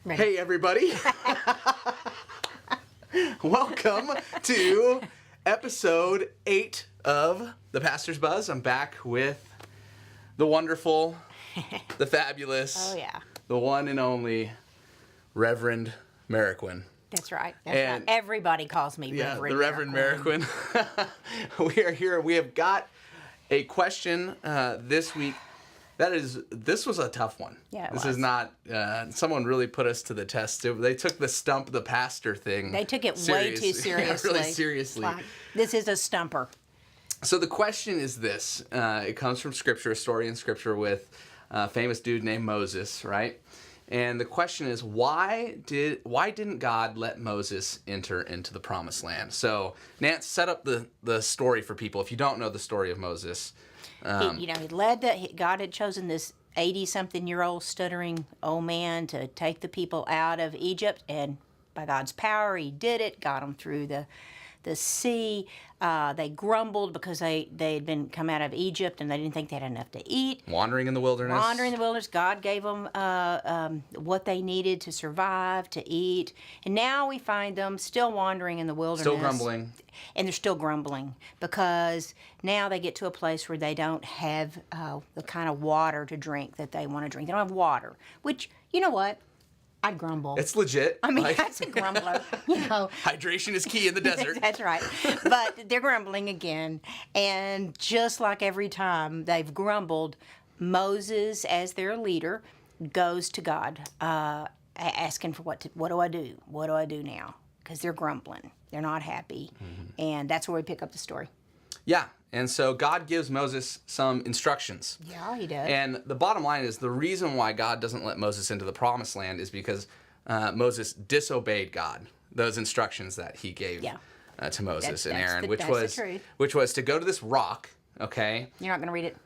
Ready. Hey, everybody. Welcome to episode 8 of The Pastor's Buzz. I'm back with the wonderful, the fabulous, Oh, yeah. the one and only Reverend Mariquin. That's right. And- Everybody calls me Yeah, Reverend the Reverend Mariquin. We are here. We have got a question this week. This was a tough one. Yeah, This is not, someone really put us to the test. They took the stump the pastor thing. They took it way too seriously. Yeah, really seriously. Like, this is a stumper. So the question is this. It comes from Scripture, a story in Scripture with a famous dude named Moses, right? And the question is, why didn't God let Moses enter into the promised land? So, Nance, set up the story for people. If you don't know the story of Moses. God had chosen this 80-something-year-old stuttering old man to take the people out of Egypt, and by God's power, he did it, got them through the sea. They grumbled because they had been come out of Egypt and they didn't think they had enough to eat. Wandering in the wilderness. God gave them what they needed to survive, to eat. And now we find them still wandering in the wilderness. Still grumbling. And they're still grumbling because now they get to a place where they don't have the kind of water to drink that they want to drink. They don't have water, which, you know what? I'd grumble. It's legit. I mean, that's a grumbler, Hydration is key in the desert. That's right. But they're grumbling again. And just like every time they've grumbled, Moses, as their leader, goes to God asking for what do I do? What do I do now? Because they're grumbling. They're not happy. Mm-hmm. And that's where we pick up the story. Yeah. And so God gives Moses some instructions. Yeah, he does. And the bottom line is the reason why God doesn't let Moses into the promised land is because Moses disobeyed God, those instructions that he gave to Moses and Aaron, which was to go to this rock, okay? You're not going to read it?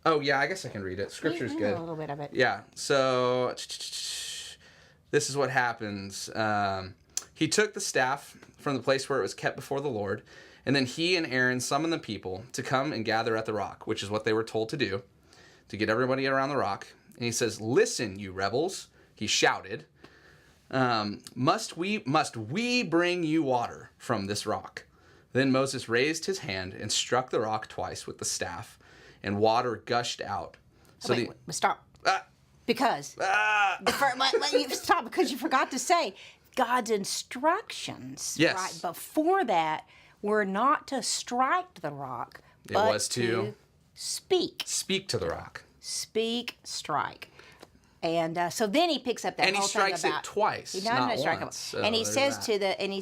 Oh, yeah, I guess I can read it. Scripture's good. A little bit of it. Yeah, so this is what happens. He took the staff from the place where it was kept before the Lord, and then he and Aaron summoned the people to come and gather at the rock, which is what they were told to do, to get everybody around the rock. And he says, "Listen, you rebels," he shouted, must we bring you water from this rock?" Then Moses raised his hand and struck the rock twice with the staff, and water gushed out. So Stop. Because. Stop, because you forgot to say God's instructions. Yes. Right before that were not to strike the rock, but was to speak. Speak to the rock. Speak, strike. And so then he picks up that and whole thing about... And he strikes it twice, not once. So and he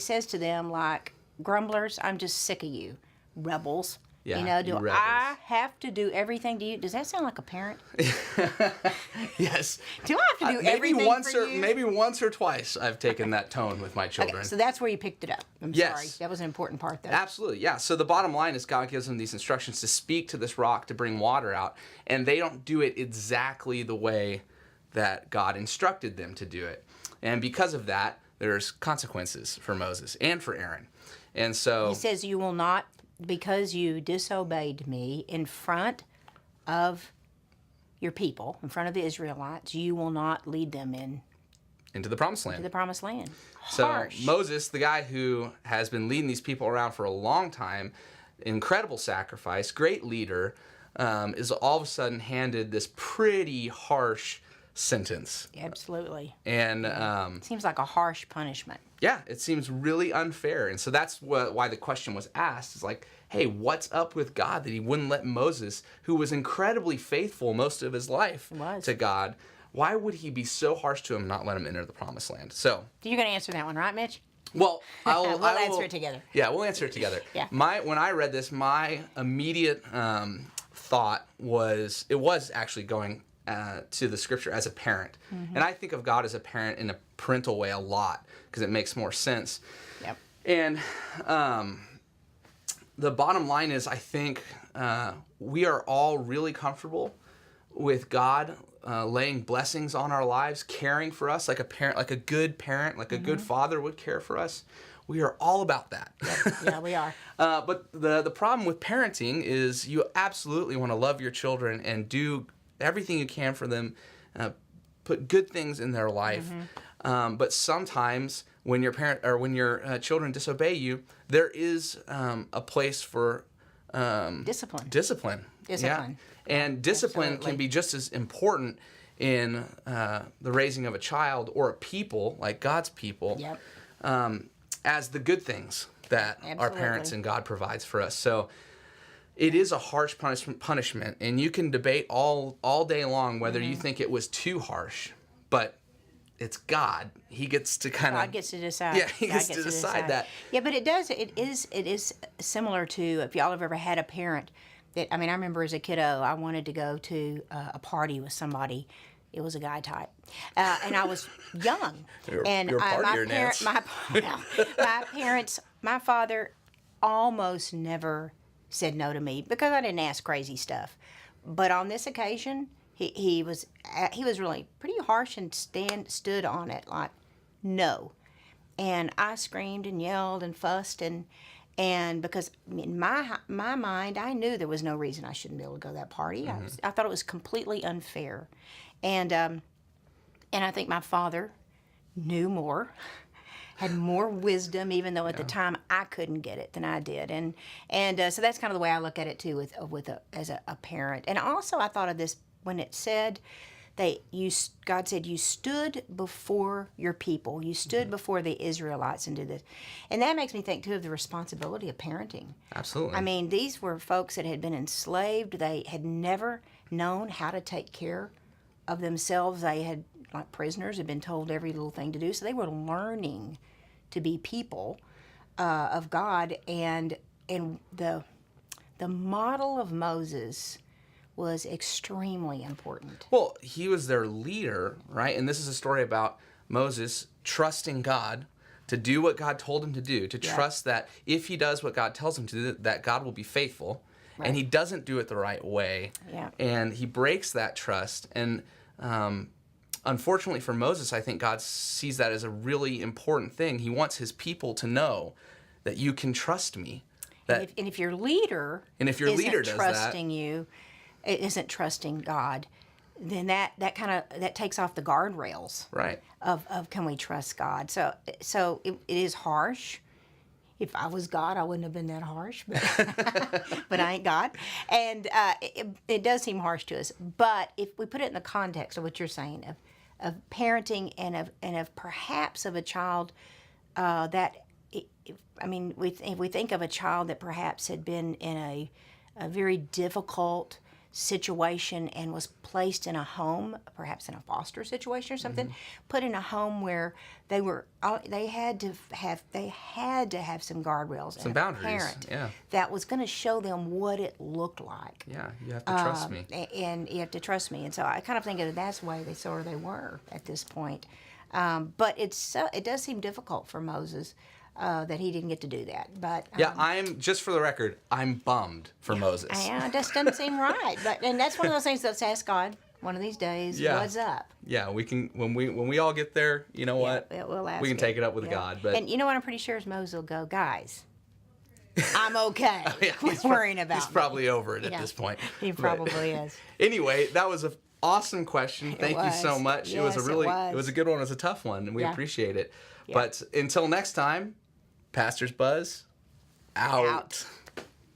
says to them, like, grumblers, I'm just sick of you, rebels. Yeah, do I have to do everything to you? Does that sound like a parent? Yes. Do I have to do everything for you? Maybe once or twice I've taken that tone with my children. Okay, so that's where you picked it up. I'm sorry. That was an important part, though. Absolutely, yeah. So the bottom line is God gives them these instructions to speak to this rock to bring water out, and they don't do it exactly the way that God instructed them to do it. And because of that, there's consequences for Moses and for Aaron. And so... He says, you will not... Because you disobeyed me in front of your people, in front of the Israelites, you will not lead them into the promised land. To the promised land. So Harsh. Moses, the guy who has been leading these people around for a long time, incredible sacrifice, great leader, is all of a sudden handed this pretty harsh sentence. Absolutely. And it seems like a harsh punishment. Yeah, it seems really unfair. And so that's why the question was asked, is like, hey, what's up with God that he wouldn't let Moses, who was incredibly faithful most of his life to God, why would he be so harsh to him and not let him enter the promised land? So you're going to answer that one, right, Mitch? Well, we'll answer it together. Yeah, we'll answer it together. Yeah. When I read this, my immediate thought was, it was actually going to the scripture as a parent. Mm-hmm. And I think of God as a parent in a parental way a lot because it makes more sense. Yep. And the bottom line is, I think we are all really comfortable with God laying blessings on our lives, caring for us like a parent, like a good parent, like a good father would care for us. We are all about that. Yep. Yeah, we are. But the problem with parenting is you absolutely want to love your children and do everything you can for them put good things in their life. But sometimes when your children disobey you, there is a place for Discipline. Discipline. Discipline. Yeah. And discipline Absolutely. can be just as important in the raising of a child or a people, like God's people, Yep. as the good things that our Absolutely. parents and God provides for us. So it is a harsh punishment, and you can debate all day long whether you think it was too harsh, but it's God. He gets to kind of... God gets to decide. Yeah, he God gets to decide that. Yeah, but it is similar to, if y'all have ever had a parent that, I mean, I remember as a kiddo, I wanted to go to a party with somebody. It was a guy type, and I was young. You're and partier, Nance. my parents, my father almost never said no to me because I didn't ask crazy stuff. But on this occasion, he was really pretty harsh and stood on it like no, and I screamed and yelled and fussed and because in my mind I knew there was no reason I shouldn't be able to go to that party. I thought it was completely unfair, and I think my father knew more, had more wisdom, even though at the time I couldn't get it than I did, and so that's kind of the way I look at it too, as a parent. And also I thought of this when it said God said you stood before your people, you stood before the Israelites and did this, and that makes me think too of the responsibility of parenting. Absolutely. I mean, these were folks that had been enslaved. They had never known how to take care of themselves. They had, like prisoners, had been told every little thing to do. So they were learning to be people of God. And the model of Moses was extremely important. Well, he was their leader, right? And this is a story about Moses trusting God to do what God told him to do, to trust that if he does what God tells him to do, that God will be faithful. Right. And he doesn't do it the right way. Yeah. And he breaks that trust. And unfortunately for Moses, I think God sees that as a really important thing. He wants his people to know that you can trust me. That, And if your leader does trusting you, it isn't trusting God, then that takes off the guardrails. Right. Of can we trust God? So it is harsh. If I was God, I wouldn't have been that harsh, but I ain't God, and it does seem harsh to us. But if we put it in the context of what you're saying of parenting and of perhaps of a child if we think of a child that perhaps had been in a very difficult situation and was placed in a home, perhaps in a foster situation or something, put in a home where they had to have some guardrails, some and boundaries, a parent yeah, that was going to show them what it looked like. Yeah, you have to trust me. And you have to trust me. And so I kind of think that that's the way they were at this point. But it does seem difficult for Moses that he didn't get to do that. But I'm just for the record, I'm bummed for Moses. Yeah, it just doesn't seem right. And that's one of those things. Let's ask God one of these days. Yeah. What's up? Yeah, we can when we all get there. You know what? We'll ask we can it. take it up with God. But and you know what? I'm pretty sure is Moses will go, guys. I'm okay. He's worrying about. He's me. probably over it at this point. He probably is. Anyway, that was an awesome question. Thank you so much. Yes, it was a good one. It was a tough one, and we appreciate it. But until next time, Pastor's Buzz out.